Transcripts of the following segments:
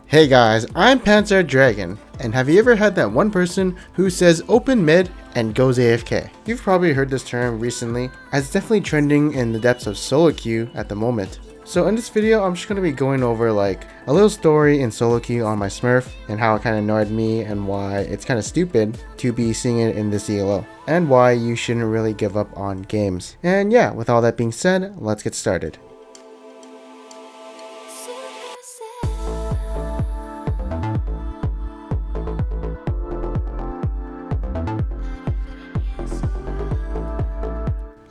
Hey guys, I'm Panzer Dragon, and have you ever had that one person who says open mid and goes AFK? You've probably heard this term recently, as it's definitely trending in the depths of solo queue at the moment. So in this video, I'm just going to be going over like a little story in solo queue on my Smurf and how it kind of annoyed me and why it's kind of stupid to be seeing it in this ELO and why you shouldn't really give up on games. And yeah, with all that being said, let's get started.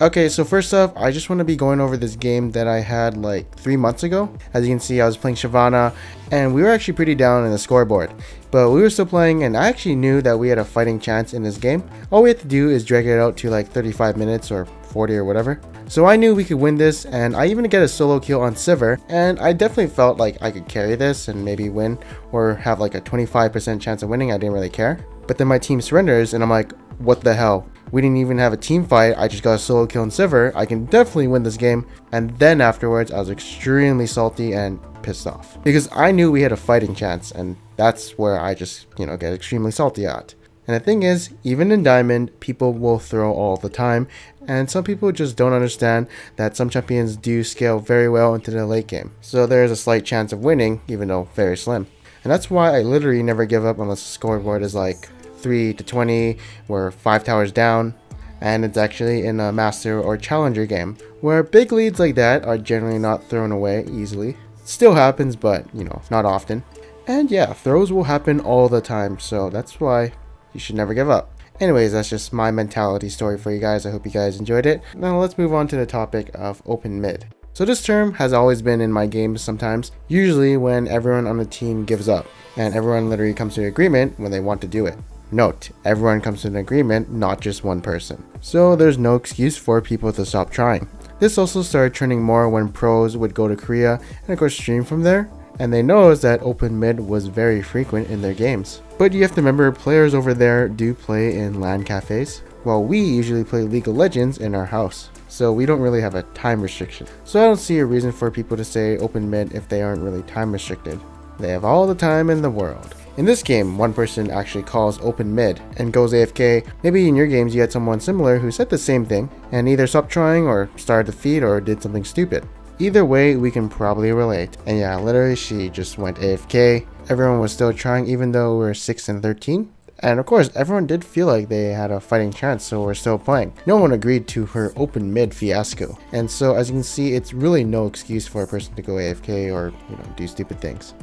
Okay, so first off, I just want to be going over this game that I had like 3 months ago. As you can see, I was playing Shyvana, and we were actually pretty down in the scoreboard. But we were still playing, and I actually knew that we had a fighting chance in this game. All we had to do is drag it out to like 35 minutes or 40 or whatever. So I knew we could win this, and I even get a solo kill on Sivir, and I definitely felt like I could carry this and maybe win, or have like a 25% chance of winning. I didn't really care. But then my team surrenders, and I'm like, what the hell? We didn't even have a team fight, I just got a solo kill in Sivir. I can definitely win this game. And then afterwards, I was extremely salty and pissed off. Because I knew we had a fighting chance, and that's where I just, get extremely salty at. And the thing is, even in Diamond, people will throw all the time. And some people just don't understand that some champions do scale very well into the late game. So there is a slight chance of winning, even though very slim. And that's why I literally never give up unless the scoreboard is like 3 to 20, we're 5 towers down, and it's actually in a master or challenger game where big leads like that are generally not thrown away easily. It still happens, but not often. And yeah, throws will happen all the time, so that's why you should never give up. Anyways, that's just my mentality story for you guys. I hope you guys enjoyed it. Now let's move on to the topic of open mid. So this term has always been in my games sometimes, usually when everyone on the team gives up and everyone literally comes to an agreement when they want to do it. Note, everyone comes to an agreement, not just one person. So there's no excuse for people to stop trying. This also started trending more when pros would go to Korea and of course stream from there, and they noticed that open mid was very frequent in their games. But you have to remember, players over there do play in LAN cafes, while we usually play League of Legends in our house. So we don't really have a time restriction. So I don't see a reason for people to say open mid if they aren't really time restricted. They have all the time in the world. In this game, one person actually calls open mid and goes AFK. Maybe in your games you had someone similar who said the same thing and either stopped trying or started the feed or did something stupid. Either way, we can probably relate. And yeah, literally she just went AFK. Everyone was still trying even though we were 6 and 13. And of course, everyone did feel like they had a fighting chance, so we're still playing. No one agreed to her open mid fiasco. And so as you can see, it's really no excuse for a person to go AFK or, do stupid things.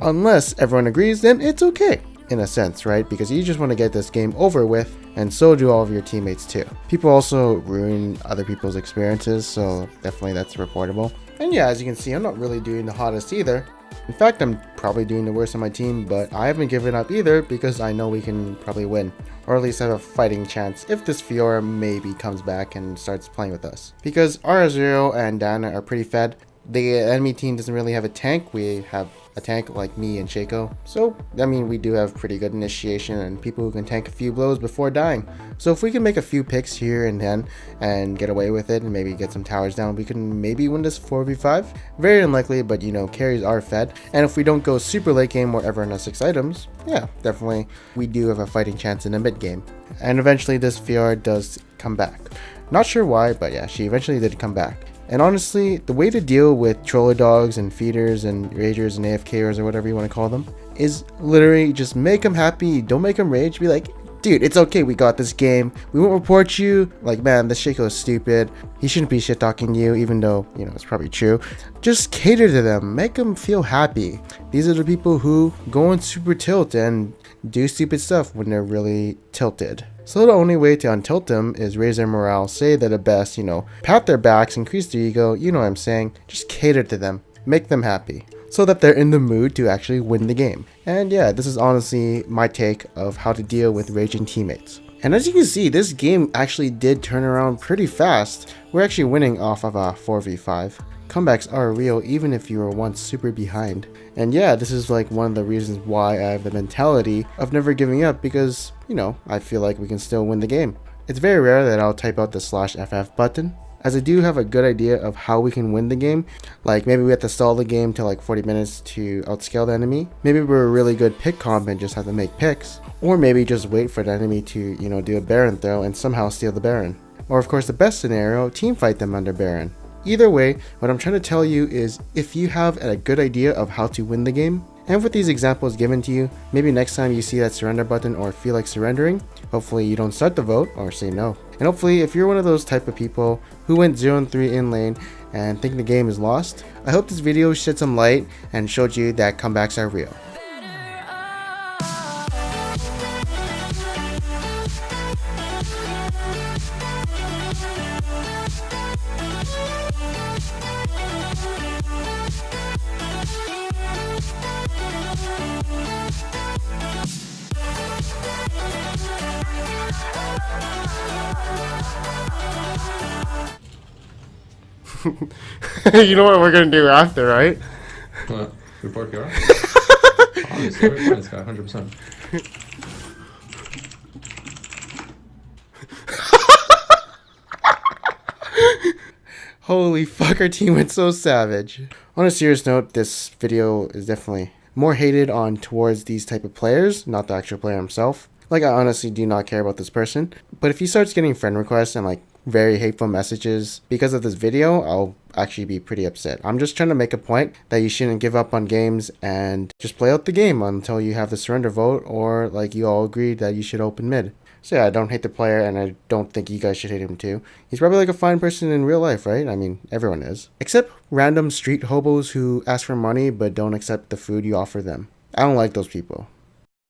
Unless everyone agrees, then it's okay, in a sense, right? Because you just want to get this game over with, and so do all of your teammates too. People also ruin other people's experiences, so definitely that's reportable. And yeah, as you can see, I'm not really doing the hottest either. In fact, I'm probably doing the worst on my team, but I haven't given up either because I know we can probably win, or at least have a fighting chance if this Fiora maybe comes back and starts playing with us. Because R0 and Dana are pretty fed. The enemy team doesn't really have a tank. We have a tank like me and Shaco. So, we do have pretty good initiation and people who can tank a few blows before dying. So if we can make a few picks here and then and get away with it and maybe get some towers down, we can maybe win this 4v5. Very unlikely, but carries are fed. And if we don't go super late game where everyone has 6 items, yeah, definitely we do have a fighting chance in the mid game. And eventually this Fiora does come back. Not sure why, but yeah, she eventually did come back. And honestly, the way to deal with troller dogs and feeders and ragers and AFKers or whatever you want to call them is literally just make them happy. Don't make them rage. Be like, dude, it's okay. We got this game. We won't report you. Like, man, this Shaco is stupid. He shouldn't be shit talking you, even though, it's probably true. Just cater to them. Make them feel happy. These are the people who go on super tilt and do stupid stuff when they're really tilted. So the only way to untilt them is raise their morale, say they're the best, pat their backs, increase their ego, you know what I'm saying. Just cater to them, make them happy, so that they're in the mood to actually win the game. And yeah, this is honestly my take of how to deal with raging teammates. And as you can see, this game actually did turn around pretty fast. We're actually winning off of a 4v5. Comebacks are real even if you were once super behind. And yeah, this is like one of the reasons why I have the mentality of never giving up because, I feel like we can still win the game. It's very rare that I'll type out the /FF button, as I do have a good idea of how we can win the game. Like maybe we have to stall the game to like 40 minutes to outscale the enemy. Maybe we're a really good pick comp and just have to make picks. Or maybe just wait for the enemy to, do a Baron throw and somehow steal the Baron. Or of course the best scenario, team fight them under Baron. Either way, what I'm trying to tell you is if you have a good idea of how to win the game, and with these examples given to you, maybe next time you see that surrender button or feel like surrendering, hopefully you don't start the vote or say no. And hopefully if you're one of those type of people who went 0-3 in lane and think the game is lost, I hope this video shed some light and showed you that comebacks are real. You know what we're gonna do after, right? What? Report PR? Obviously, we're this guy 100%. Holy fuck, our team went so savage. On a serious note, this video is definitely more hated on towards these type of players, not the actual player himself. Like, I honestly do not care about this person. But if he starts getting friend requests and like very hateful messages because of this video, I'll actually be pretty upset. I'm just trying to make a point that you shouldn't give up on games and just play out the game until you have the surrender vote or like you all agree that you should open mid. So yeah, I don't hate the player and I don't think you guys should hate him too. He's probably like a fine person in real life, right? I mean, everyone is. Except random street hobos who ask for money but don't accept the food you offer them. I don't like those people.